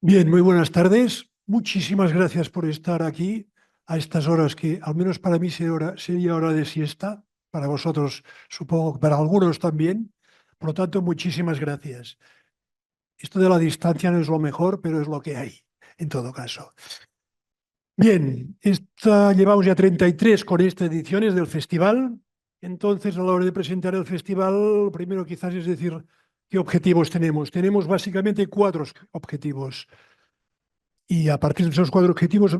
Bien, muy buenas tardes. Muchísimas gracias por estar aquí a estas horas que, al menos para mí, sería hora de siesta. Para vosotros, supongo que para algunos también. Por lo tanto, muchísimas gracias. Esto de la distancia no es lo mejor, pero es lo que hay, en todo caso. Bien, llevamos ya 33 con estas ediciones del festival. Entonces, a la hora de presentar el festival, lo primero quizás es decir qué objetivos tenemos. Tenemos básicamente cuatro objetivos. Y a partir de esos cuatro objetivos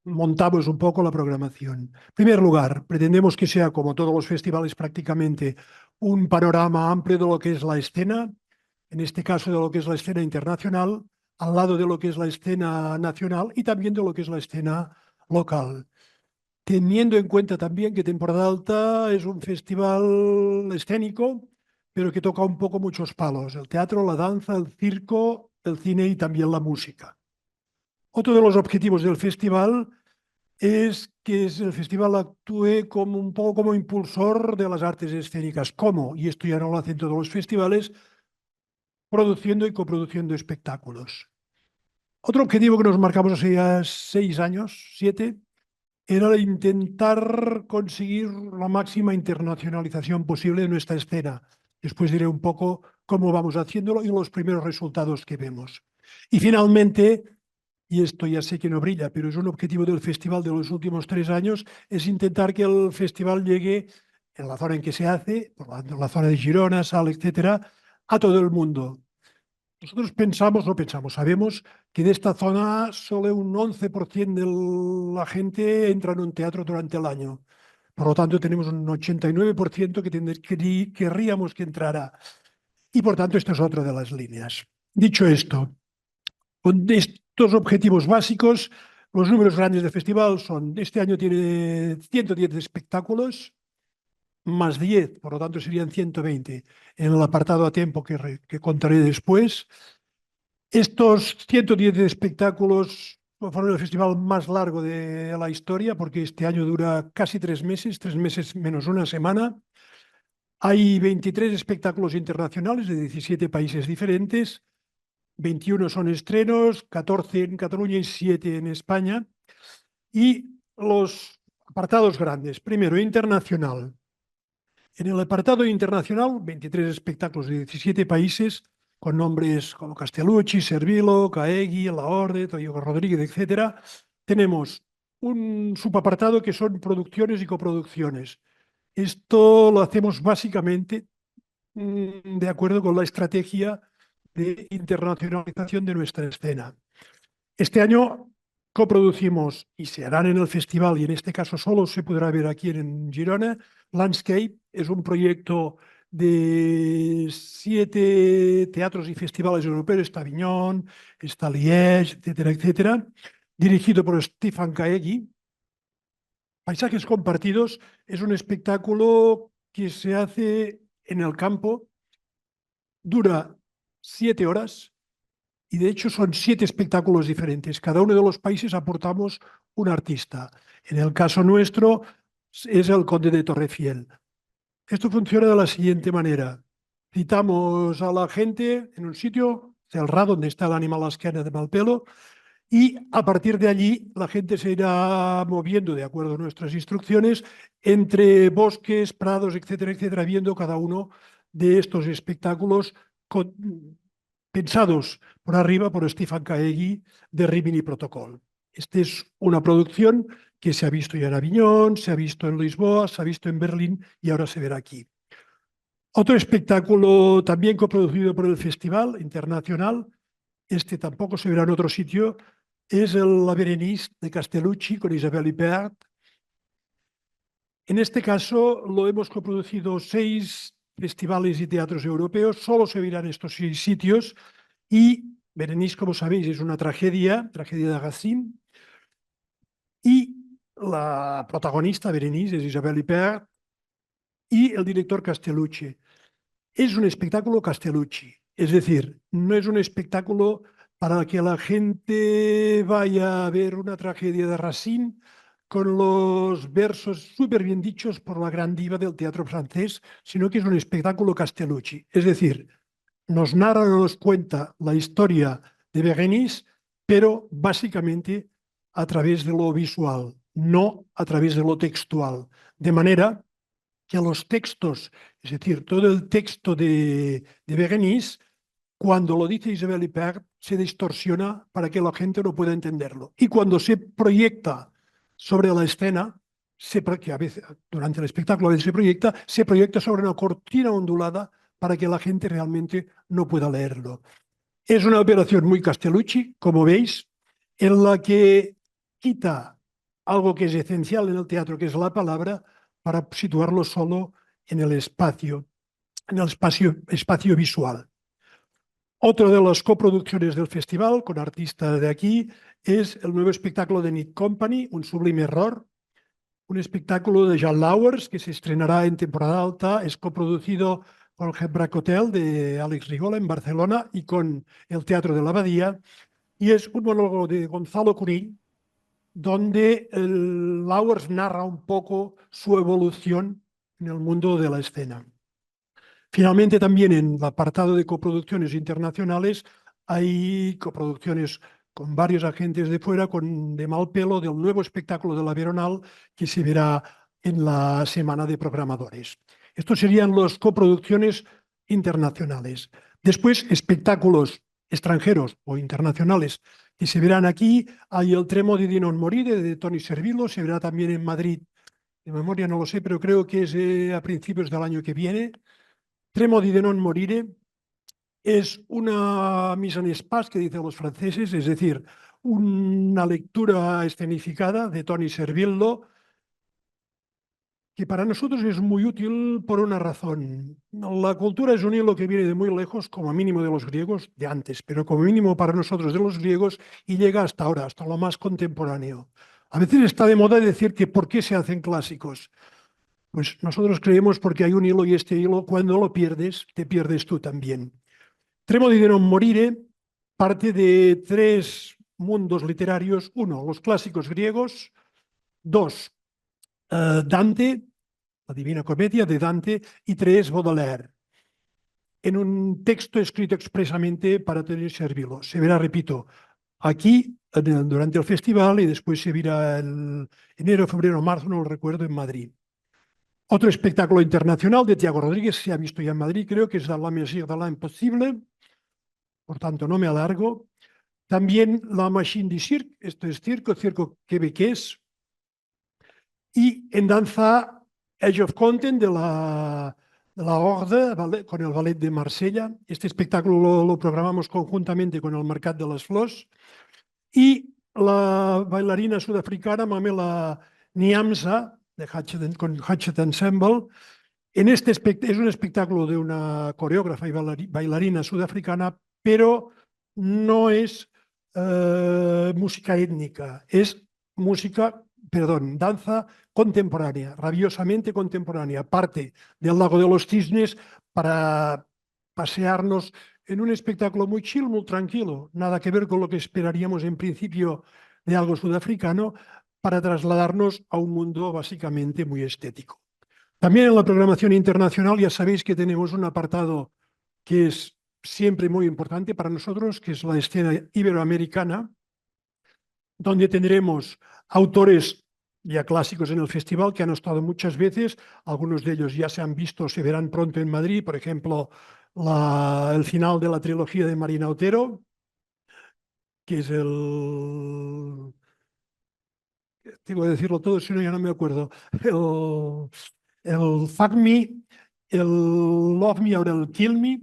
montamos un poco la programación. En primer lugar, pretendemos que sea, como todos los festivales prácticamente, un panorama amplio de lo que es la escena, en este caso de lo que es la escena internacional, al lado de lo que es la escena nacional y también de lo que es la escena local. Teniendo en cuenta también que Temporada Alta es un festival escénico, pero que toca un poco muchos palos: el teatro, la danza, el circo, el cine y también la música. Otro de los objetivos del festival es que el festival actúe como un poco como impulsor de las artes escénicas. ¿Cómo? Y esto ya no lo hacen todos los festivales, produciendo y coproduciendo espectáculos. Otro objetivo que nos marcamos hace ya 6 años, 7, era intentar conseguir la máxima internacionalización posible de nuestra escena. Después diré un poco cómo vamos haciéndolo y los primeros resultados que vemos. Y finalmente, y esto ya sé que no brilla, pero es un objetivo del festival de los últimos 3 años, es intentar que el festival llegue en la zona en que se hace, por la zona de Girona, Sal, etcétera, a todo el mundo. Nosotros pensamos, no pensamos, sabemos que de esta zona solo un 11% de la gente entra en un teatro durante el año. Por lo tanto, tenemos un 89% que querríamos que entrara. Y por tanto, esta es otra de las líneas. Dicho esto, con estos objetivos básicos, los números grandes del festival son: este año tiene 110 espectáculos, más 10, por lo tanto serían 120 en el apartado a tiempo que contaré después. Estos 110 espectáculos fueron el festival más largo de la historia, porque este año dura casi 3 meses menos una semana. Hay 23 espectáculos internacionales de 17 países diferentes. 21 son estrenos, 14 en Cataluña y 7 en España. Y los apartados grandes. Primero, internacional. En el apartado internacional, 23 espectáculos de 17 países, con nombres como Castellucci, Servilo, Caegui, La Orde, Toyo Rodríguez, etcétera. Tenemos un subapartado que son producciones y coproducciones. Esto lo hacemos básicamente de acuerdo con la estrategia de internacionalización de nuestra escena. Este año coproducimos, y se harán en el festival, y en este caso solo se podrá ver aquí en Girona, Landscape. Es un proyecto de 7 teatros y festivales europeos: está Aviñón, está Liège, etcétera, etcétera, dirigido por Stefan Caegui. Paisajes compartidos es un espectáculo que se hace en el campo, dura 7 horas. Y de hecho son 7 espectáculos diferentes. Cada uno de los países aportamos un artista. En el caso nuestro es el Conde de Torrefiel. Esto funciona de la siguiente manera. Citamos a la gente en un sitio, Celrà, donde está el animal asquena de Malpelo, y a partir de allí la gente se irá moviendo de acuerdo a nuestras instrucciones entre bosques, prados, etcétera, etcétera, viendo cada uno de estos espectáculos pensados por arriba por Stefan Caegui de Rimini Protocol. Esta es una producción que se ha visto ya en Aviñón, se ha visto en Lisboa, se ha visto en Berlín y ahora se verá aquí. Otro espectáculo también coproducido por el Festival Internacional, este tampoco se verá en otro sitio, es La Berenice de Castellucci con Isabelle Huppert. En este caso lo hemos coproducido 6 festivales y teatros europeos, solo se verán estos 6 sitios. Y Berenice, como sabéis, es una tragedia de Racine, y la protagonista, Berenice, es Isabelle Huppert, y el director Castellucci. Es un espectáculo Castellucci, es decir, no es un espectáculo para que la gente vaya a ver una tragedia de Racine con los versos súper bien dichos por la gran diva del teatro francés, sino que es un espectáculo Castellucci. Es decir, nos narra, nos cuenta la historia de Bérénice, pero básicamente a través de lo visual, no a través de lo textual. De manera que los textos, es decir, todo el texto de Bérénice, cuando lo dice Isabelle Huppert, se distorsiona para que la gente no pueda entenderlo. Y cuando se proyecta sobre la escena, que a veces durante el espectáculo a veces se proyecta sobre una cortina ondulada para que la gente realmente no pueda leerlo. Es una operación muy Castellucci, como veis, en la que quita algo que es esencial en el teatro, que es la palabra, para situarlo solo en el espacio visual. Otra de las coproducciones del festival, con artistas de aquí, es el nuevo espectáculo de Nick Company, Un sublime error, un espectáculo de Jean Lauwers que se estrenará en temporada alta. Es coproducido con el Hembrac Hotel de Alex Rigola en Barcelona y con el Teatro de la Abadía. Y es un monólogo de Gonzalo Curín, donde Lauwers narra un poco su evolución en el mundo de la escena. Finalmente, también en el apartado de coproducciones internacionales hay coproducciones con varios agentes de fuera, con De mal pelo, del nuevo espectáculo de la Veronal que se verá en la semana de programadores. Estos serían las coproducciones internacionales. Después, espectáculos extranjeros o internacionales que se verán aquí. Hay el Tremo di non morire de Toni Servillo, se verá también en Madrid. De memoria no lo sé, pero creo que es a principios del año que viene. Tremo di non morire es una mise en espace que dicen los franceses, es decir, una lectura escenificada de Toni Servillo, que para nosotros es muy útil por una razón. La cultura es un hilo que viene de muy lejos, como mínimo de los griegos, de antes, pero como mínimo para nosotros de los griegos, y llega hasta ahora, hasta lo más contemporáneo. A veces está de moda decir que ¿por qué se hacen clásicos? Pues nosotros creemos porque hay un hilo y este hilo, cuando lo pierdes, te pierdes tú también. Tremo di non morire parte de tres mundos literarios. Uno, los clásicos griegos. Dos, Dante, la Divina Comedia de Dante. Y tres, Baudelaire, en un texto escrito expresamente para Toni Servillo. Se verá, repito, aquí durante el festival y después se verá el enero, febrero, marzo, no lo recuerdo, en Madrid. Otro espectáculo internacional de Tiago Rodríguez, se ha visto ya en Madrid, creo que es La Mesure de l'Impossible, por tanto no me alargo. También La Machine du Cirque, esto es circo quebequés. Y en danza, Age of Content de la Horde, con el Ballet de Marsella. Este espectáculo lo programamos conjuntamente con el Mercat de les Flors. Y la bailarina sudafricana Mamela Niamsa, con Hatchet Ensemble. Es un espectáculo de una coreógrafa y bailarina sudafricana, pero no es música étnica, es danza contemporánea, rabiosamente contemporánea. Parte del Lago de los Cisnes para pasearnos en un espectáculo muy chill, muy tranquilo, nada que ver con lo que esperaríamos en principio de algo sudafricano, para trasladarnos a un mundo básicamente muy estético. También en la programación internacional ya sabéis que tenemos un apartado que es siempre muy importante para nosotros, que es la escena iberoamericana, donde tendremos autores ya clásicos en el festival que han estado muchas veces. Algunos de ellos ya se han visto, se verán pronto en Madrid. Por ejemplo, el final de la trilogía de Marina Otero, que es tengo que decirlo todo, si no ya no me acuerdo, el Fuck Me, el Love Me or el Kill Me.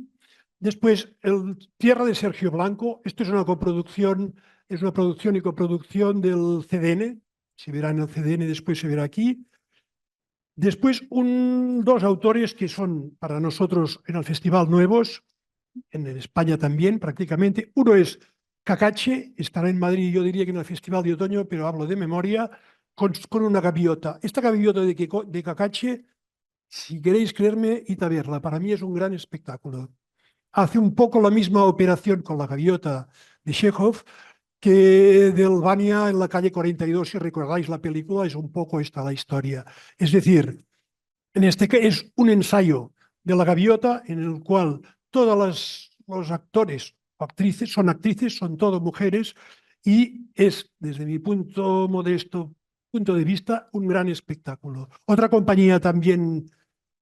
Después, el Tierra de Sergio Blanco. Esto es una coproducción, es una producción y coproducción del CDN. Se verá en el CDN, después se verá aquí. Después, dos autores que son para nosotros en el festival nuevos, en España también prácticamente. Uno es Cacache, estará en Madrid, yo diría que en el Festival de Otoño, pero hablo de memoria, con una gaviota. Esta gaviota de Cacache, si queréis creerme, id a verla. Para mí es un gran espectáculo. Hace un poco la misma operación con la gaviota de Chekhov que del Vania en la calle 42, si recordáis la película, es un poco esta la historia. Es decir, en este caso es un ensayo de la gaviota en el cual todos los actores actrices, son todo mujeres y es, desde mi modesto punto de vista, un gran espectáculo. Otra compañía también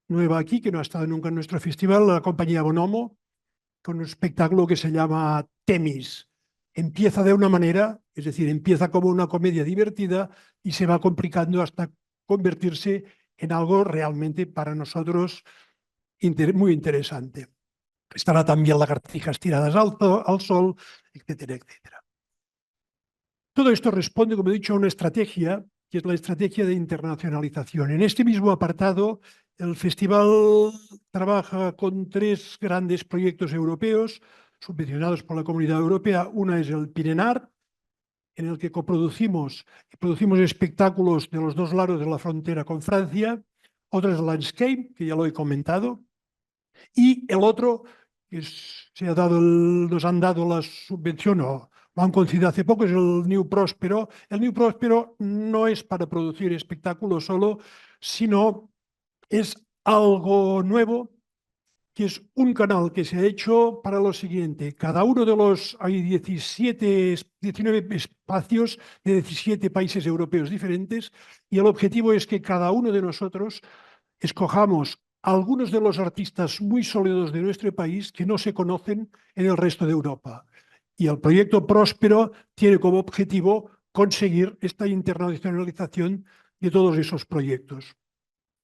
nueva aquí, que no ha estado nunca en nuestro festival, la compañía Bonomo, con un espectáculo que se llama Temis. Empieza de una manera, es decir, empieza como una comedia divertida y se va complicando hasta convertirse en algo realmente para nosotros muy interesante. Estará también Lagartijas tiradas al sol, etcétera, etcétera. Todo esto responde, como he dicho, a una estrategia, que es la estrategia de internacionalización. En este mismo apartado, el festival trabaja con 3 grandes proyectos europeos subvencionados por la Comunidad Europea. Una es el Pirenar, en el que coproducimos y producimos espectáculos de los 2 lados de la frontera con Francia. Otra es Landscape, que ya lo he comentado. Y el otro, que nos han dado la subvención, o lo han concedido hace poco, es el New Próspero. El New Próspero no es para producir espectáculos solo, sino es algo nuevo, que es un canal que se ha hecho para lo siguiente. Cada uno de hay 19 espacios de 17 países europeos diferentes, y el objetivo es que cada uno de nosotros escojamos algunos de los artistas muy sólidos de nuestro país que no se conocen en el resto de Europa. Y el proyecto Próspero tiene como objetivo conseguir esta internacionalización de todos esos proyectos.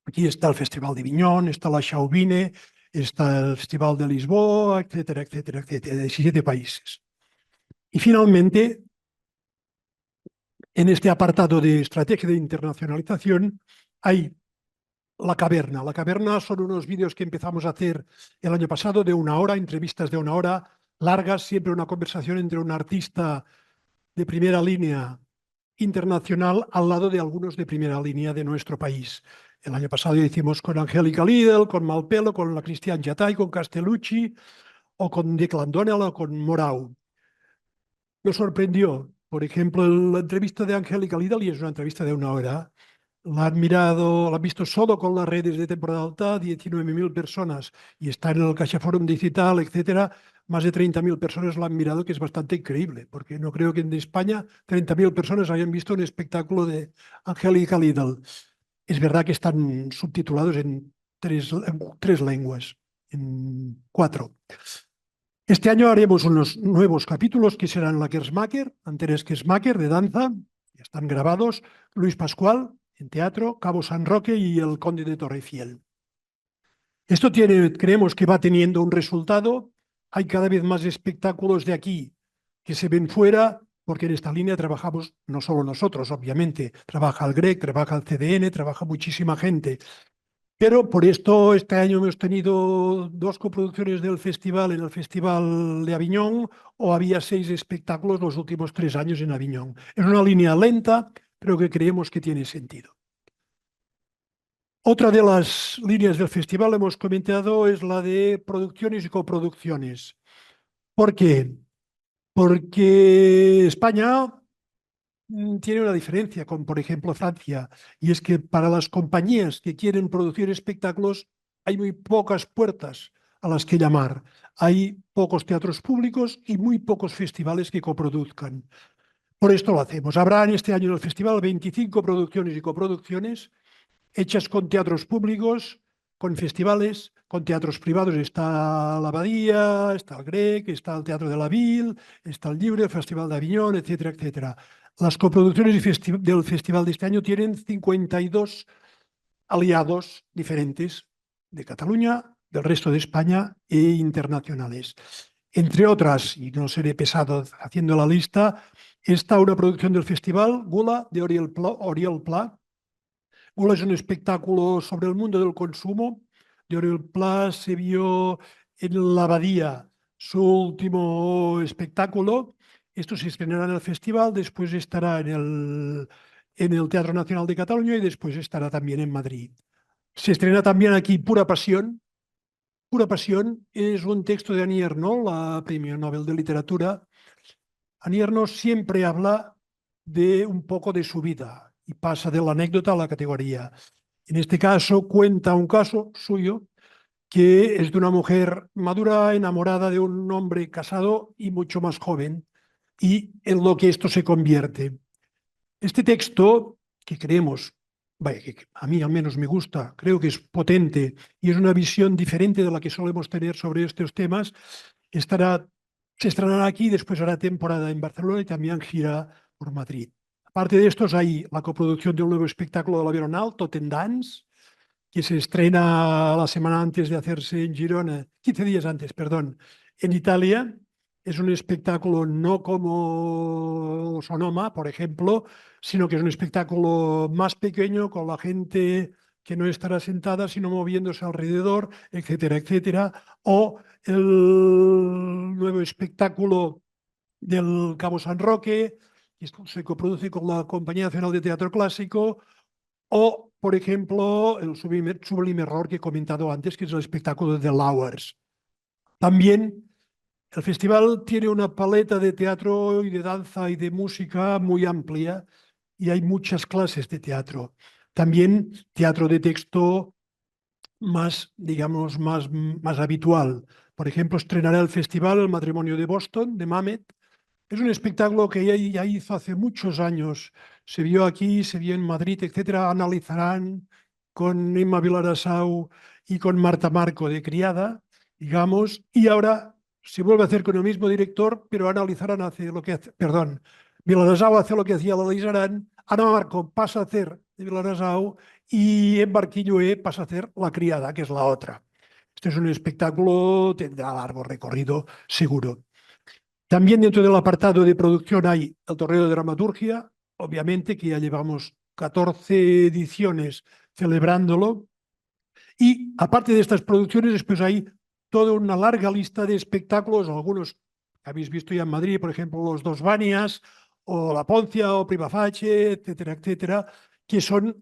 Aquí está el Festival de Aviñón, está la Chauvine, está el Festival de Lisboa, etcétera, etcétera, etcétera, de 17 países. Y finalmente, en este apartado de estrategia de internacionalización, hay La Caverna. La Caverna son unos vídeos que empezamos a hacer el año pasado de 1 hora, entrevistas de 1 hora, largas, siempre una conversación entre un artista de primera línea internacional al lado de algunos de primera línea de nuestro país. El año pasado lo hicimos con Angélica Lidl, con Malpelo, con la Cristian Yatay, con Castellucci, o con Declan Donnell, o con Morau. Nos sorprendió, por ejemplo, la entrevista de Angélica Lidl, y es una entrevista de 1 hora. La han mirado, la han visto solo con las redes de temporada alta, 19.000 personas, y está en el CaixaForum Digital, etcétera. Más de 30.000 personas la han mirado, que es bastante increíble, porque no creo que en España 30.000 personas hayan visto un espectáculo de Angélica Lidl. Es verdad que están subtitulados en 3 lenguas, en 4. Este año haremos unos nuevos capítulos que serán la Kersmaker, Anteres Kersmaker de danza, ya están grabados, Luis Pascual en teatro, Cabo San Roque y El Conde de Torrefiel. Esto creemos que va teniendo un resultado. Hay cada vez más espectáculos de aquí que se ven fuera, porque en esta línea trabajamos no solo nosotros, obviamente, trabaja el GREC, trabaja el CDN, trabaja muchísima gente. Pero por esto este año hemos tenido 2 coproducciones del festival en el Festival de Aviñón, o había 6 espectáculos los últimos 3 años en Aviñón. Es una línea lenta, pero que creemos que tiene sentido. Otra de las líneas del festival, hemos comentado, es la de producciones y coproducciones. ¿Por qué? Porque España tiene una diferencia con, por ejemplo, Francia, y es que para las compañías que quieren producir espectáculos hay muy pocas puertas a las que llamar. Hay pocos teatros públicos y muy pocos festivales que coproduzcan. Por esto lo hacemos. Habrá en este año en el festival 25 producciones y coproducciones hechas con teatros públicos, con festivales, con teatros privados. Está la Abadía, está el GREC, está el Teatro de la Ville, está el Llibre, el Festival de Aviñón, etcétera, etcétera. Las coproducciones del festival de este año tienen 52 aliados diferentes de Cataluña, del resto de España e internacionales. Entre otras, y no seré pesado haciendo la lista, está una producción del festival, Gula, de Oriol Pla. Gula es un espectáculo sobre el mundo del consumo. De Oriol Pla se vio en la Abadía su último espectáculo. Esto se estrenará en el festival, después estará en el Teatro Nacional de Cataluña y después estará también en Madrid. Se estrena también aquí Pura Pasión. Pura Pasión es un texto de Annie Ernaux, la Premio Nobel de Literatura. Annie Ernaux siempre habla de un poco de su vida y pasa de la anécdota a la categoría. En este caso cuenta un caso suyo que es de una mujer madura enamorada de un hombre casado y mucho más joven, y en lo que esto se convierte. Este texto, que creemos, vaya, que a mí al menos me gusta, creo que es potente y es una visión diferente de la que solemos tener sobre estos temas, se estrenará aquí, después hará temporada en Barcelona y también gira por Madrid. Aparte de estos, hay la coproducción de un nuevo espectáculo de la Bienal, Totem Dance, que se estrena la semana antes de hacerse en Girona, 15 días antes, perdón, en Italia. Es un espectáculo no como Sonoma, por ejemplo, sino que es un espectáculo más pequeño con la gente que no estará sentada, sino moviéndose alrededor, etcétera, etcétera. O el nuevo espectáculo del Cabo San Roque, que se coproduce con la Compañía Nacional de Teatro Clásico, o, por ejemplo, el sublime error que he comentado antes, que es el espectáculo de The Lauers. También el festival tiene una paleta de teatro y de danza y de música muy amplia y hay muchas clases de teatro. También teatro de texto más, digamos, más habitual. Por ejemplo, estrenará el festival El matrimonio de Boston, de Mamet. Es un espectáculo que ya hizo hace muchos años. Se vio aquí, se vio en Madrid, etcétera. Analizarán con Emma Vilarasau y con Marta Marco de criada, digamos, y ahora se vuelve a hacer con el mismo director, pero analizarán hace lo que hace, perdón, Vilarasau hace lo que hacía la Isarán, Ana Marco pasa a hacer de Vilarasau y en Barquilloé pasa a hacer la criada, que es la otra. Este es un espectáculo, tendrá largo recorrido, seguro. También dentro del apartado de producción hay el torneo de dramaturgia, obviamente que ya llevamos 14 ediciones celebrándolo. Y aparte de estas producciones, después hay toda una larga lista de espectáculos, algunos que habéis visto ya en Madrid, por ejemplo, los Dos Vanias, o La Poncia, o Prima Facie, etcétera, etcétera, que son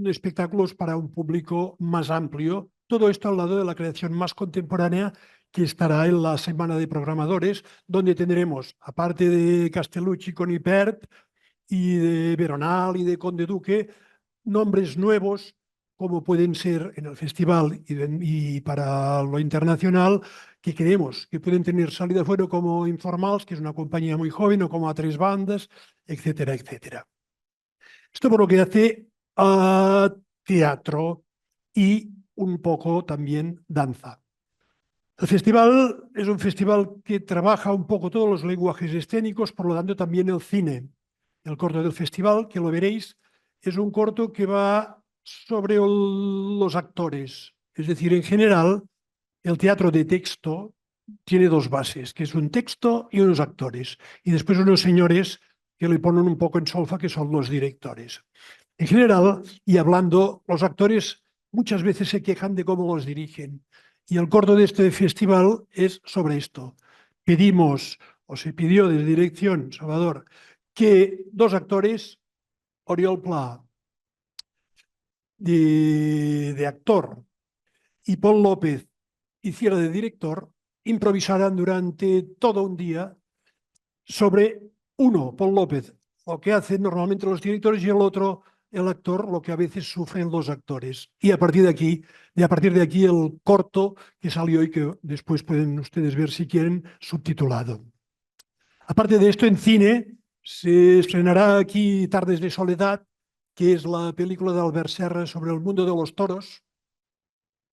espectáculos para un público más amplio. Todo esto al lado de la creación más contemporánea que estará en la Semana de Programadores, donde tendremos, aparte de Castellucci con Ipert y de Veronal y de Conde Duque, nombres nuevos como pueden ser en el festival y para lo internacional, que creemos que pueden tener salida fuera como Informals, que es una compañía muy joven, o como A Tres Bandas, etcétera, etcétera. Esto por lo que hace a teatro y un poco también danza. El festival es un festival que trabaja un poco todos los lenguajes escénicos, por lo tanto también el cine. El corto del festival, que lo veréis, es un corto que va sobre los actores. Es decir, en general, el teatro de texto tiene dos bases, que es un texto y unos actores. Y después unos señores que le ponen un poco en solfa, que son los directores. En general, y hablando, los actores muchas veces se quejan de cómo los dirigen. Y el corto de este festival es sobre esto. Pedimos, o se pidió desde dirección, Salvador, que dos actores, Oriol Pla, de actor, y Paul López hiciera de director, improvisaran durante todo un día sobre uno, Paul López, lo que hacen normalmente los directores, y el otro, el actor, lo que a veces sufren los actores. Y a partir de aquí el corto que salió y que después pueden ustedes ver si quieren, subtitulado. Aparte de esto, en cine se estrenará aquí Tardes de Soledad, que es la película de Albert Serra sobre el mundo de los toros.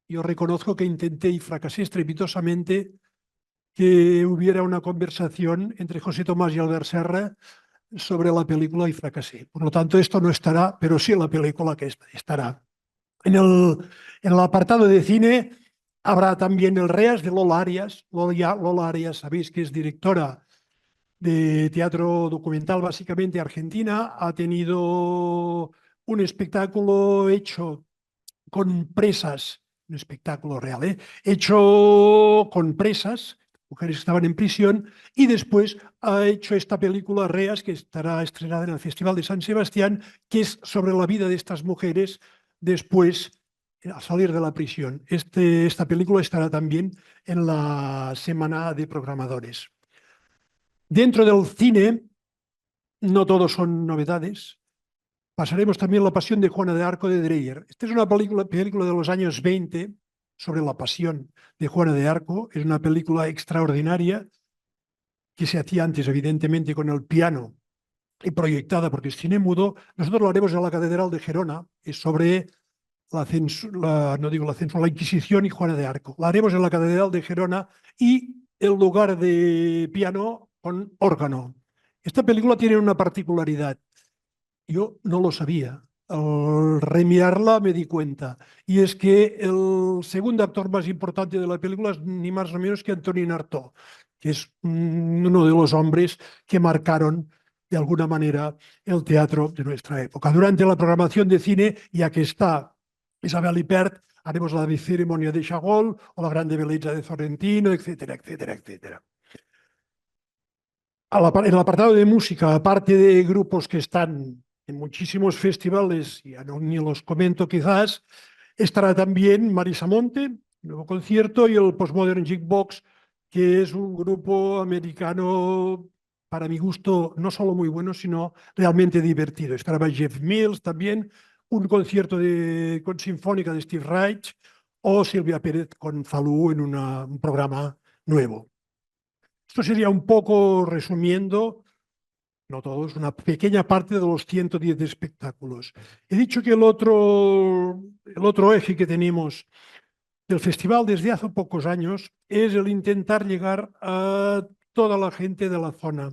Yo reconozco que intenté y fracasé estrepitosamente que hubiera una conversación entre José Tomás y Albert Serra sobre la película y fracasé. Por lo tanto, esto no estará, pero sí la película que estará. En el apartado de cine habrá también el REAS de Lola Arias. Lola Arias, sabéis que es directora de teatro documental, básicamente argentina. Ha tenido un espectáculo hecho con presas, un espectáculo real, hecho con presas, mujeres que estaban en prisión, y después ha hecho esta película Reas, que estará estrenada en el Festival de San Sebastián, que es sobre la vida de estas mujeres después, al salir de la prisión. Esta película estará también en la Semana de Programadores. Dentro del cine, no todos son novedades. Pasaremos también La Pasión de Juana de Arco de Dreyer. Esta es una película de los años 20 sobre la pasión de Juana de Arco. Es una película extraordinaria que se hacía antes, evidentemente, con el piano y proyectada porque es cine mudo. Nosotros lo haremos en la Catedral de Gerona, es sobre no digo la censura, la Inquisición y Juana de Arco. La haremos en la Catedral de Gerona y el lugar de piano con órgano. Esta película tiene una particularidad. Yo no lo sabía. Al remirarla me di cuenta. Y es que el segundo actor más importante de la película es ni más ni menos que Antonin Artaud, que es uno de los hombres que marcaron de alguna manera el teatro de nuestra época. Durante la programación de cine, ya que está Isabel Ipert, haremos la ceremonia de Chagall o la grande belleza de Sorrentino, etcétera, etcétera, etcétera. En el apartado de música, aparte de grupos que están en muchísimos festivales, ya no, ni los comento quizás, estará también Marisa Monte, nuevo concierto, y el Postmodern Jukebox, que es un grupo americano, para mi gusto, no solo muy bueno, sino realmente divertido. Estará Jeff Mills también, un concierto con sinfónica de Steve Reich o Silvia Pérez con Falú en un programa nuevo. Esto sería un poco resumiendo, no todos, una pequeña parte de los 110 espectáculos. He dicho que el otro eje que tenemos del festival desde hace pocos años es el intentar llegar a toda la gente de la zona.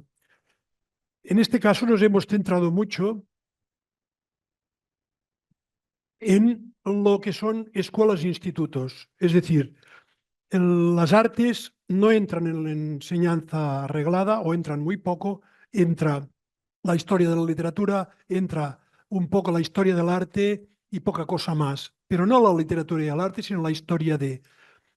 En este caso nos hemos centrado mucho en lo que son escuelas e institutos. Es decir, las artes no entran en la enseñanza reglada o entran muy poco, entra la historia de la literatura, entra un poco la historia del arte y poca cosa más. Pero no la literatura y el arte, sino la historia de...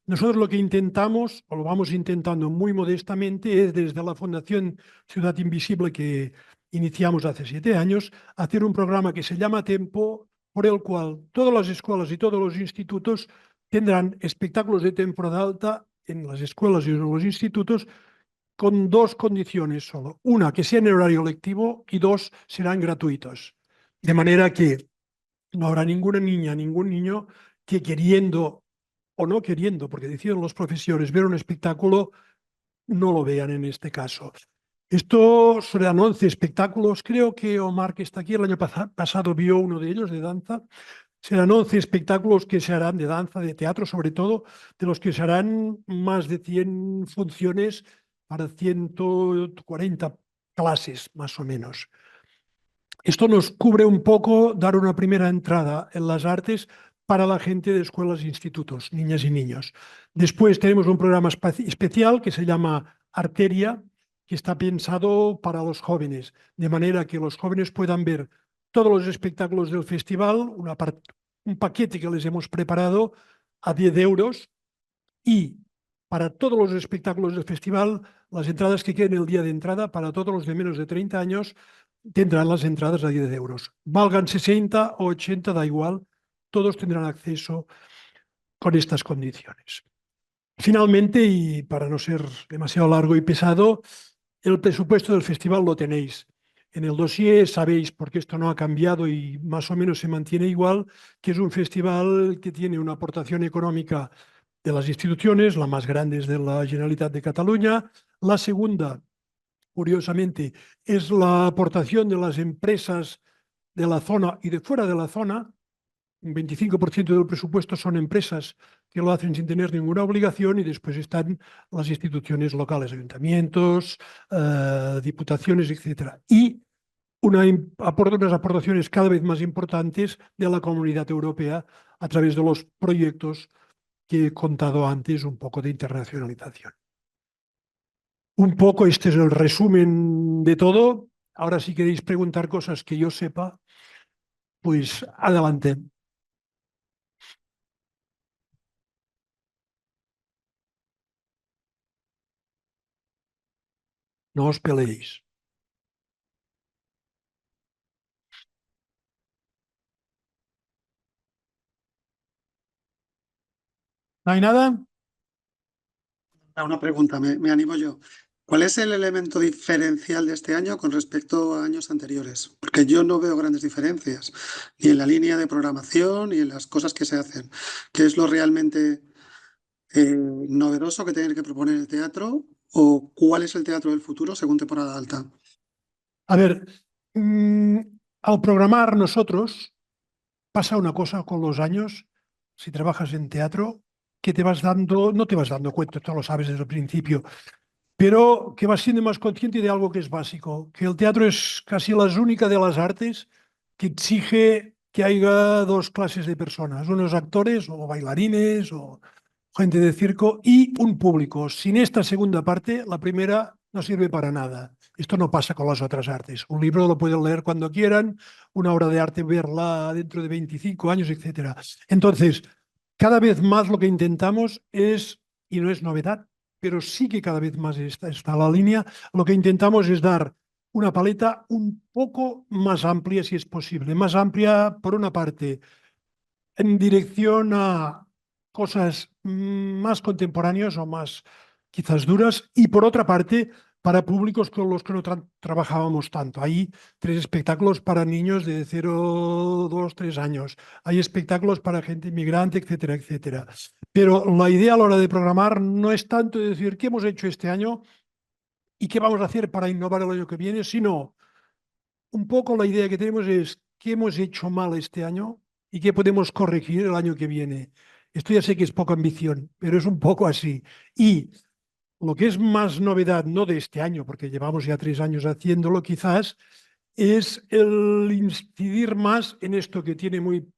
Nosotros lo que intentamos, o lo vamos intentando muy modestamente, es desde la Fundación Ciudad Invisible que iniciamos hace 7 años, hacer un programa que se llama Tempo, por el cual todas las escuelas y todos los institutos tendrán espectáculos de temporada alta en las escuelas y en los institutos con 2 condiciones solo. Una, que sea en horario lectivo y 2, serán gratuitos. De manera que no habrá ninguna niña, ningún niño que queriendo o no queriendo, porque deciden los profesores, ver un espectáculo, no lo vean en este caso. Esto serán 11 espectáculos. Creo que Omar, que está aquí, el año pasado vio uno de ellos de danza. Serán 11 espectáculos que se harán de danza, de teatro, sobre todo, de los que se harán más de 100 funciones para 140 clases, más o menos. Esto nos cubre un poco dar una primera entrada en las artes para la gente de escuelas e institutos, niñas y niños. Después tenemos un programa especial que se llama Arteria, que está pensado para los jóvenes, de manera que los jóvenes puedan ver todos los espectáculos del festival, un paquete que les hemos preparado a 10 euros y para todos los espectáculos del festival, las entradas que queden el día de entrada, para todos los de menos de 30 años, tendrán las entradas a 10 euros. Valgan 60 o 80, da igual, todos tendrán acceso con estas condiciones. Finalmente, y para no ser demasiado largo y pesado, el presupuesto del festival lo tenéis. En el dossier sabéis, porque esto no ha cambiado y más o menos se mantiene igual, que es un festival que tiene una aportación económica de las instituciones, la más grande es de la Generalitat de Cataluña, la segunda, curiosamente, es la aportación de las empresas de la zona y de fuera de la zona. Un 25% del presupuesto son empresas que lo hacen sin tener ninguna obligación y después están las instituciones locales, ayuntamientos, diputaciones, etcétera. Y unas aportaciones cada vez más importantes de la Comunidad Europea a través de los proyectos que he contado antes, un poco de internacionalización. Un poco este es el resumen de todo. Ahora, si queréis preguntar cosas que yo sepa, pues adelante. No os peleéis. ¿No hay nada? Una pregunta, me animo yo. ¿Cuál es el elemento diferencial de este año con respecto a años anteriores? Porque yo no veo grandes diferencias, ni en la línea de programación, ni en las cosas que se hacen. ¿Qué es lo realmente novedoso que tiene que proponer el teatro o cuál es el teatro del futuro según temporada alta? A ver, al programar nosotros pasa una cosa con los años, si trabajas en teatro, que te vas dando, no te vas dando cuenta, tú lo sabes desde el principio, pero que vas siendo más consciente de algo que es básico, que el teatro es casi la única de las artes que exige que haya dos clases de personas, unos actores o bailarines o gente de circo y un público. Sin esta segunda parte, la primera no sirve para nada. Esto no pasa con las otras artes. Un libro lo pueden leer cuando quieran, una obra de arte verla dentro de 25 años, etcétera. Entonces, cada vez más lo que intentamos es, y no es novedad, pero sí que cada vez más está la línea, lo que intentamos es dar una paleta un poco más amplia, si es posible. Más amplia, por una parte, en dirección a cosas más contemporáneas o más quizás duras, y por otra parte, para públicos con los que no trabajábamos tanto. Hay 3 espectáculos para niños de 0, 2, 3 años. Hay espectáculos para gente inmigrante, etcétera, etcétera. Pero la idea a la hora de programar no es tanto decir qué hemos hecho este año y qué vamos a hacer para innovar el año que viene, sino un poco la idea que tenemos es qué hemos hecho mal este año y qué podemos corregir el año que viene. Esto ya sé que es poca ambición, pero es un poco así. Y lo que es más novedad, no de este año, porque llevamos ya 3 años haciéndolo quizás, es el incidir más en esto que tiene muy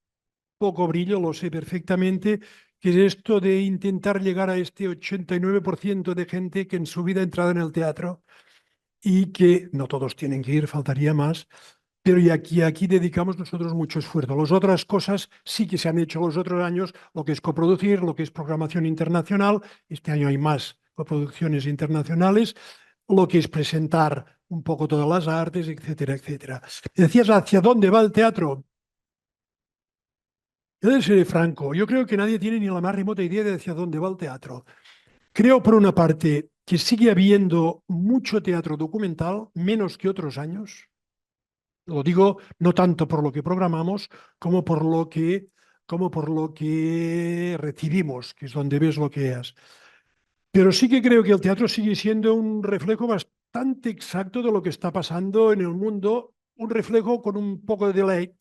poco brillo, lo sé perfectamente, que es esto de intentar llegar a este 89% de gente que en su vida ha entrado en el teatro y que no todos tienen que ir, faltaría más, pero y aquí dedicamos nosotros mucho esfuerzo. Las otras cosas sí que se han hecho los otros años, lo que es coproducir, lo que es programación internacional, este año hay más coproducciones internacionales, lo que es presentar un poco todas las artes, etcétera, etcétera. Decías, ¿hacia dónde va el teatro? Yo de ser franco, yo creo que nadie tiene ni la más remota idea de hacia dónde va el teatro. Creo, por una parte, que sigue habiendo mucho teatro documental, menos que otros años. Lo digo no tanto por lo que programamos como por lo que recibimos, que es donde ves lo que es. Pero sí que creo que el teatro sigue siendo un reflejo bastante exacto de lo que está pasando en el mundo, un reflejo con un poco de delay,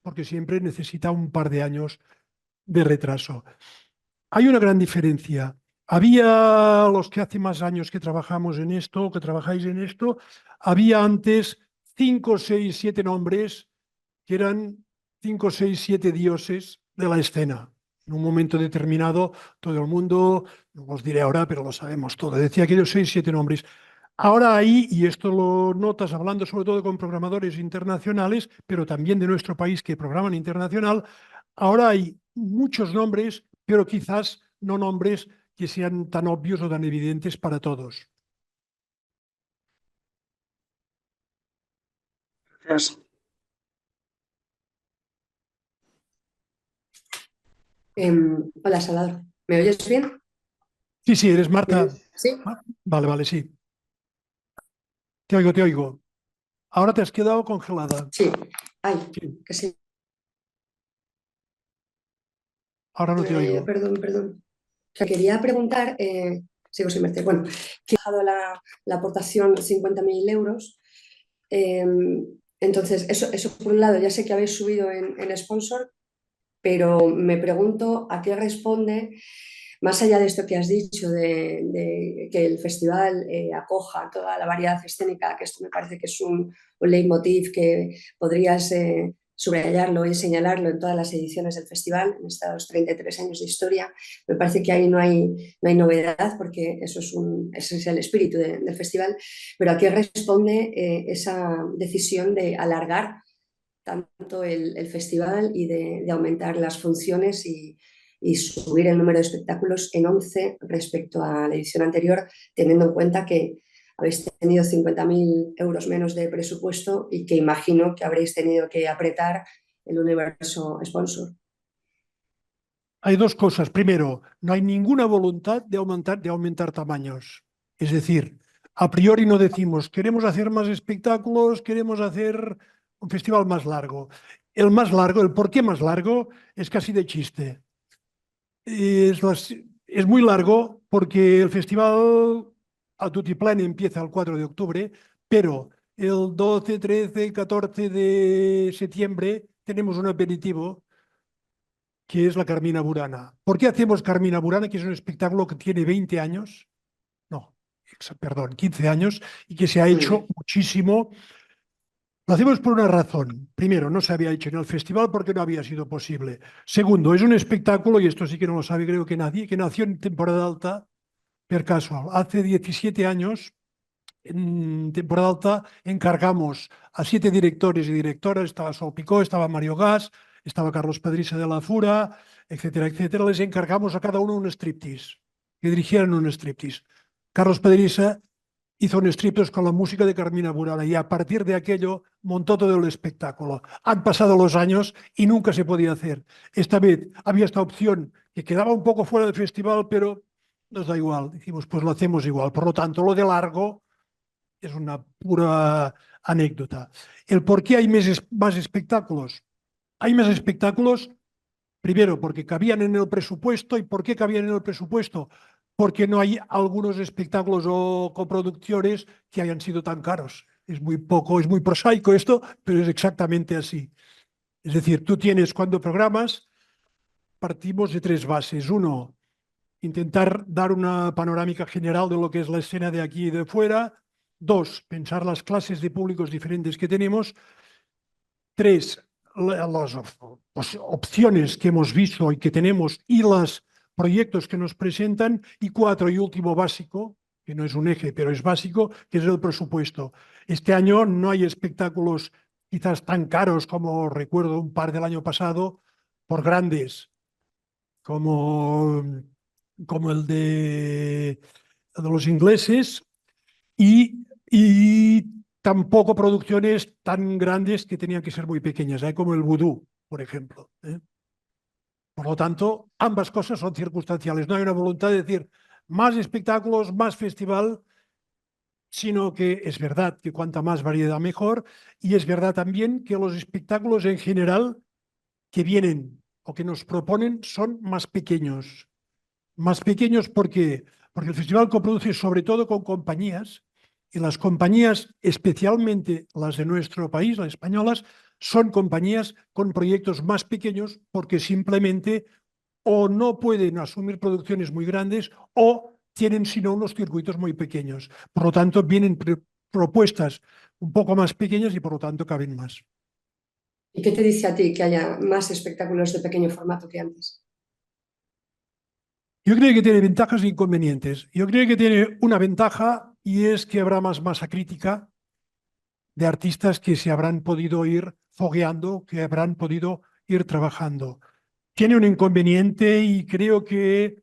porque siempre necesita un par de años de retraso. Hay una gran diferencia. Había los que hace más años que trabajamos en esto, que trabajáis en esto, había antes 5, 6, 7 nombres que eran 5, 6, 7 dioses de la escena. En un momento determinado, todo el mundo, no os diré ahora, pero lo sabemos todo, decía aquellos 6, 7 nombres. Ahora hay, y esto lo notas hablando sobre todo con programadores internacionales, pero también de nuestro país que programan internacional, ahora hay muchos nombres, pero quizás no nombres que sean tan obvios o tan evidentes para todos. Gracias. Hola, Salvador. ¿Me oyes bien? Sí, sí, eres Marta. Sí. Ah, vale, vale, sí. Te oigo, te oigo. Ahora te has quedado congelada. Sí. Ay, Sí, que sí. ahora no te oigo. Perdón. O sea, quería preguntar, sigo sin verte, bueno, que ha dado la aportación 50.000 euros. eh, entonces, eso por un lado, ya sé que habéis subido en sponsor, pero me pregunto a qué responde, más allá de esto que has dicho, de que el festival acoja toda la variedad escénica, que esto me parece que es un leitmotiv que podrías subrayarlo y señalarlo en todas las ediciones del festival, en estos 33 años de historia. Me parece que ahí no hay novedad, porque ese es el espíritu del festival, pero ¿a qué responde esa decisión de alargar tanto el festival y de aumentar las funciones y subir el número de espectáculos en 11 respecto a la edición anterior, teniendo en cuenta que habéis tenido 50.000 euros menos de presupuesto y que imagino que habréis tenido que apretar el universo sponsor? Hay dos cosas. Primero, no hay ninguna voluntad de aumentar tamaños. Es decir, a priori no decimos queremos hacer más espectáculos, queremos hacer un festival más largo. El más largo, el por qué más largo, es casi de chiste. Es es muy largo porque el festival Altutiplán empieza el 4 de octubre, pero el 12, 13, 14 de septiembre tenemos un aperitivo que es la Carmina Burana. ¿Por qué hacemos Carmina Burana? Que es un espectáculo que tiene 20 años, no, perdón, 15 años, y que se ha hecho muchísimo. Lo hacemos por una razón. Primero, no se había hecho en el festival porque no había sido posible. Segundo, es un espectáculo, y esto sí que no lo sabe creo que nadie, que nació en temporada alta per casual. Hace 17 años, en temporada alta, encargamos a 7 directores y directoras, estaba Sol Picó, estaba Mario Gas, estaba Carlos Pedrisa de la Fura, etcétera, etcétera. Les encargamos a cada uno un striptease, que dirigieran un striptease. Carlos Pedrisa hizo un striptease con la música de Carmina Burana y a partir de aquello montó todo el espectáculo. Han pasado los años y nunca se podía hacer. Esta vez había esta opción que quedaba un poco fuera del festival, pero nos da igual. Dijimos, pues lo hacemos igual. Por lo tanto, lo de largo es una pura anécdota. El por qué hay más espectáculos. Hay más espectáculos, primero, porque cabían en el presupuesto. ¿Y por qué cabían en el presupuesto? Porque no hay algunos espectáculos o coproducciones que hayan sido tan caros. Es muy poco, es muy prosaico esto, pero es exactamente así. Es decir, tú tienes, cuando programas, partimos de 3 bases. Uno, intentar dar una panorámica general de lo que es la escena de aquí y de fuera. 2, pensar las clases de públicos diferentes que tenemos. 3, las opciones que hemos visto y que tenemos y los proyectos que nos presentan. Y 4, y último básico, que no es un eje, pero es básico, que es el presupuesto. Este año no hay espectáculos quizás tan caros como recuerdo un par del año pasado, por grandes, como el de los ingleses, y tampoco producciones tan grandes que tenían que ser muy pequeñas, como el vudú, por ejemplo. Por lo tanto, ambas cosas son circunstanciales. No hay una voluntad de decir más espectáculos, más festival, sino que es verdad que cuanta más variedad mejor, y es verdad también que los espectáculos en general que vienen o que nos proponen son más pequeños. Más pequeños porque el festival coproduce sobre todo con compañías, y las compañías, especialmente las de nuestro país, las españolas, son compañías con proyectos más pequeños porque simplemente o no pueden asumir producciones muy grandes o tienen sino unos circuitos muy pequeños. Por lo tanto, vienen propuestas un poco más pequeñas y por lo tanto caben más. ¿Y qué te dice a ti que haya más espectáculos de pequeño formato que antes? Yo creo que tiene ventajas e inconvenientes. Yo creo que tiene una ventaja, y es que habrá más masa crítica de artistas que se habrán podido ir fogueando, que habrán podido ir trabajando. Tiene un inconveniente y creo que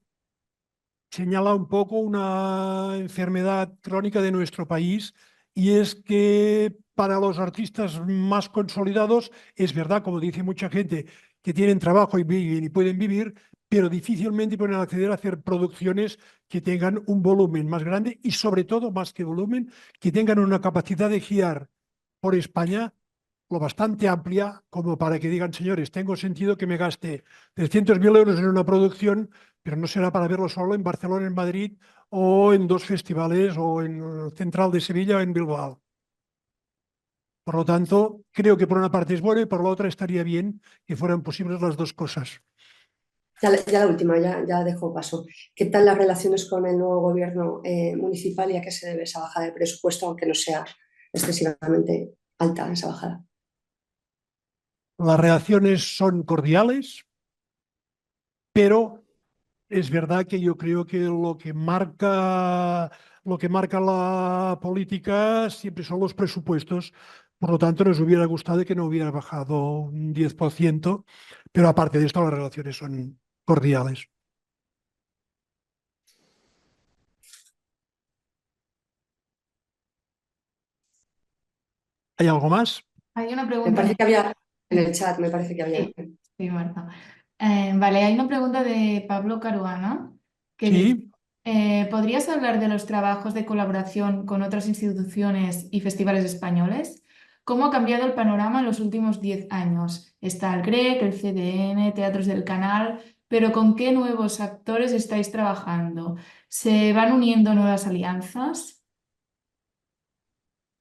señala un poco una enfermedad crónica de nuestro país, y es que para los artistas más consolidados es verdad, como dice mucha gente, que tienen trabajo y viven y pueden vivir, pero difícilmente pueden acceder a hacer producciones que tengan un volumen más grande y, sobre todo, más que volumen, que tengan una capacidad de girar por España lo bastante amplia como para que digan, señores, tengo sentido que me gaste 300.000 euros en una producción, pero no será para verlo solo en Barcelona, en Madrid, o en 2 festivales, o en el Central de Sevilla o en Bilbao. Por lo tanto, creo que por una parte es bueno y por la otra estaría bien que fueran posibles las 2 cosas. Ya la última, ya dejo paso. ¿Qué tal las relaciones con el nuevo gobierno municipal y a qué se debe esa bajada de presupuesto, aunque no sea excesivamente alta esa bajada? Las reacciones son cordiales, pero es verdad que yo creo que lo que marca la política siempre son los presupuestos. Por lo tanto, nos hubiera gustado que no hubiera bajado un 10%, pero aparte de esto, las relaciones son cordiales. ¿Hay algo más? Hay una Me pregunta parece que había en el chat, me parece que había. Sí, sí, Marta. Vale, hay una pregunta de Pablo Caruana que dice, Sí. ¿podrías hablar de los trabajos de colaboración con otras instituciones y festivales españoles? ¿Cómo ha cambiado el panorama en los últimos 10 años? Está el GREC, el CDN, Teatros del Canal, pero ¿con qué nuevos actores estáis trabajando? ¿Se van uniendo nuevas alianzas?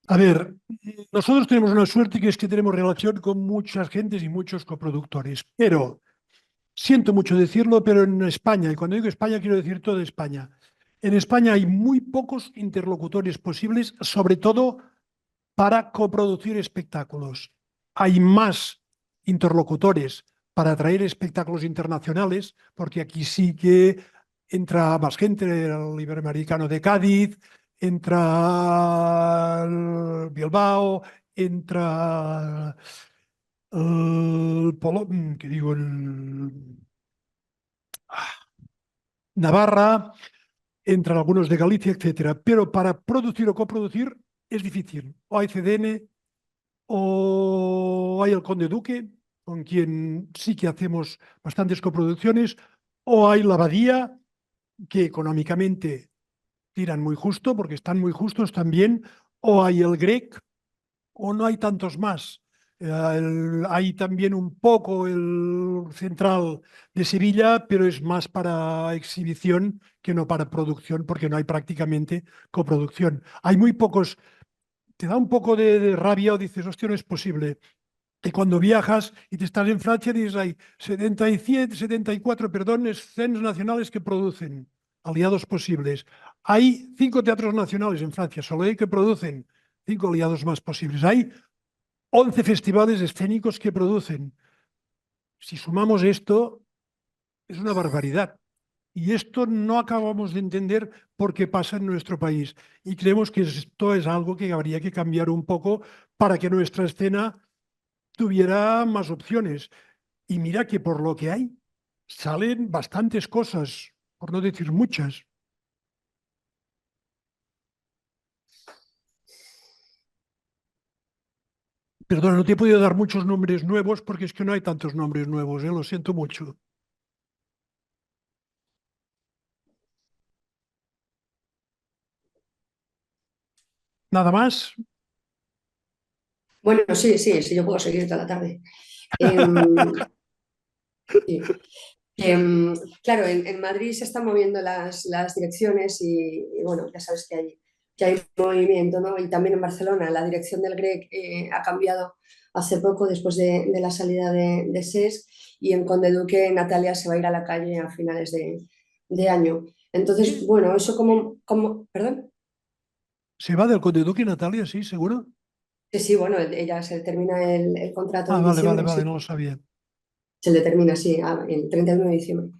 A ver, nosotros tenemos una suerte que es que tenemos relación con muchas gentes y muchos coproductores, pero siento mucho decirlo, pero en España, y cuando digo España quiero decir toda España, en España hay muy pocos interlocutores posibles, sobre todo para coproducir espectáculos. Hay más interlocutores para traer espectáculos internacionales, porque aquí sí que entra más gente, el Iberoamericano de Cádiz, entra el Bilbao, entra el que digo, Navarra, entran algunos de Galicia, etcétera. Pero para producir o coproducir es difícil. O hay CDN, o hay el Conde Duque, con quien sí que hacemos bastantes coproducciones, o hay la Abadía, que económicamente tiran muy justo, porque están muy justos también, o hay el Grec, o no hay tantos más. Hay también un poco el Central de Sevilla, pero es más para exhibición que no para producción, porque no hay prácticamente coproducción. Hay muy pocos. Te da un poco de rabia o dices, hostia, no es posible. Y cuando viajas y te estás en Francia, dices, hay 77, 74, perdón, escenas nacionales que producen aliados posibles. Hay 5 teatros nacionales en Francia, solo hay que producen 5 aliados más posibles. Hay 11 festivales escénicos que producen. Si sumamos esto, es una barbaridad. Y esto no acabamos de entender por qué pasa en nuestro país. Y creemos que esto es algo que habría que cambiar un poco para que nuestra escena tuviera más opciones. Y mira que por lo que hay, salen bastantes cosas, por no decir muchas. Perdona, no te he podido dar muchos nombres nuevos porque es que no hay tantos nombres nuevos, lo siento mucho. ¿Nada más? Bueno, sí, sí, sí, yo puedo seguir toda la tarde. Em, sí. Em, claro, en Madrid se están moviendo las direcciones y, bueno, ya sabes que hay movimiento, ¿no? Y también en Barcelona la dirección del GREC ha cambiado hace poco después de la salida de SES y en Conde Duque Natalia se va a ir a la calle a finales de año. Entonces, ¿Sí? bueno, eso perdón. ¿Se va del Conde Duque, Natalia? Sí, seguro. Sí, sí, bueno, ella se termina el contrato Ah, en vale, vale, diciembre, vale, sí, no lo sabía. se le termina, sí, el 31 de diciembre.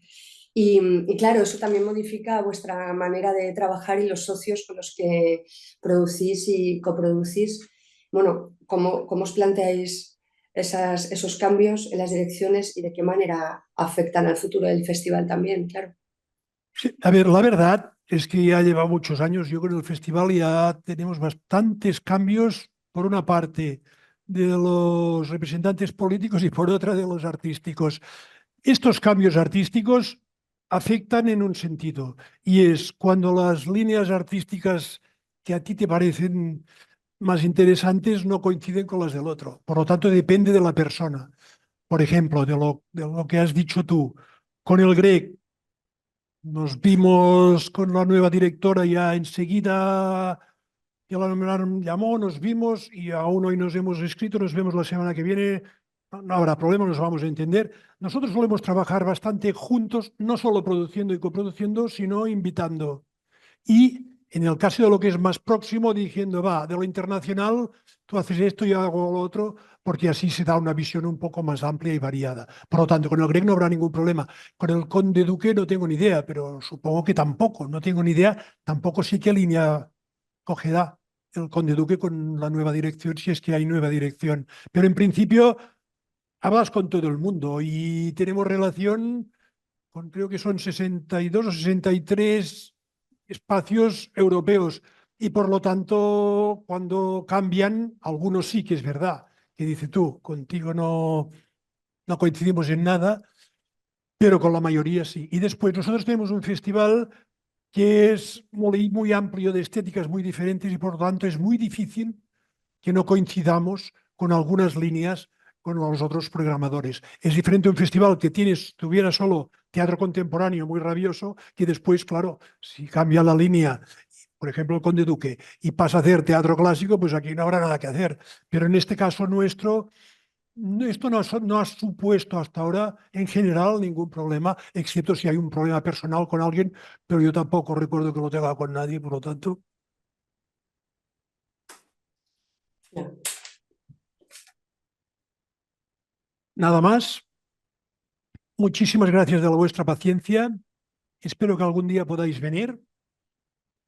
Y claro, eso también modifica vuestra manera de trabajar y los socios con los que producís y coproducís. Bueno, ¿cómo os planteáis esos cambios en las direcciones y de qué manera afectan al futuro del festival también? Claro. Sí, a ver, la verdad es que ya lleva muchos años. Yo con el festival ya tenemos bastantes cambios, por una parte de los representantes políticos y por otra de los artísticos. Estos cambios artísticos afectan en un sentido, y es cuando las líneas artísticas que a ti te parecen más interesantes no coinciden con las del otro. Por lo tanto, depende de la persona. Por ejemplo, de lo que has dicho tú, con el Grec nos vimos con la nueva directora ya enseguida, que la nombraron, llamó, nos vimos y aún hoy nos hemos escrito, nos vemos la semana que viene. No habrá problema, nos vamos a entender. Nosotros solemos trabajar bastante juntos, no solo produciendo y coproduciendo, sino invitando. Y en el caso de lo que es más próximo, diciendo, va, de lo internacional, tú haces esto y yo hago lo otro, porque así se da una visión un poco más amplia y variada. Por lo tanto, con el Grec no habrá ningún problema. Con el Conde Duque no tengo ni idea, pero supongo que tampoco, no tengo ni idea, tampoco sé qué línea cogerá el Conde Duque con la nueva dirección, si es que hay nueva dirección. Pero en principio, hablas con todo el mundo y tenemos relación con, creo que son 62 o 63 espacios europeos, y por lo tanto, cuando cambian, algunos sí que es verdad, que dice tú, contigo no coincidimos en nada, pero con la mayoría sí. Y después nosotros tenemos un festival que es muy amplio, de estéticas muy diferentes, y por lo tanto es muy difícil que no coincidamos con algunas líneas con los otros programadores. Es diferente un festival que tuviera solo teatro contemporáneo muy rabioso, que después, claro, si cambia la línea, por ejemplo, el Conde Duque, y pasa a hacer teatro clásico, pues aquí no habrá nada que hacer. Pero en este caso nuestro, esto no ha supuesto hasta ahora, en general, ningún problema, excepto si hay un problema personal con alguien, pero yo tampoco recuerdo que lo tenga con nadie, por lo tanto. Ya. Nada más. Muchísimas gracias de vuestra paciencia. Espero que algún día podáis venir.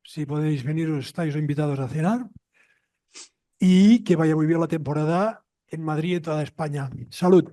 Si podéis venir, os estáis invitados a cenar. Y que vaya muy bien la temporada en Madrid y toda España. Salud.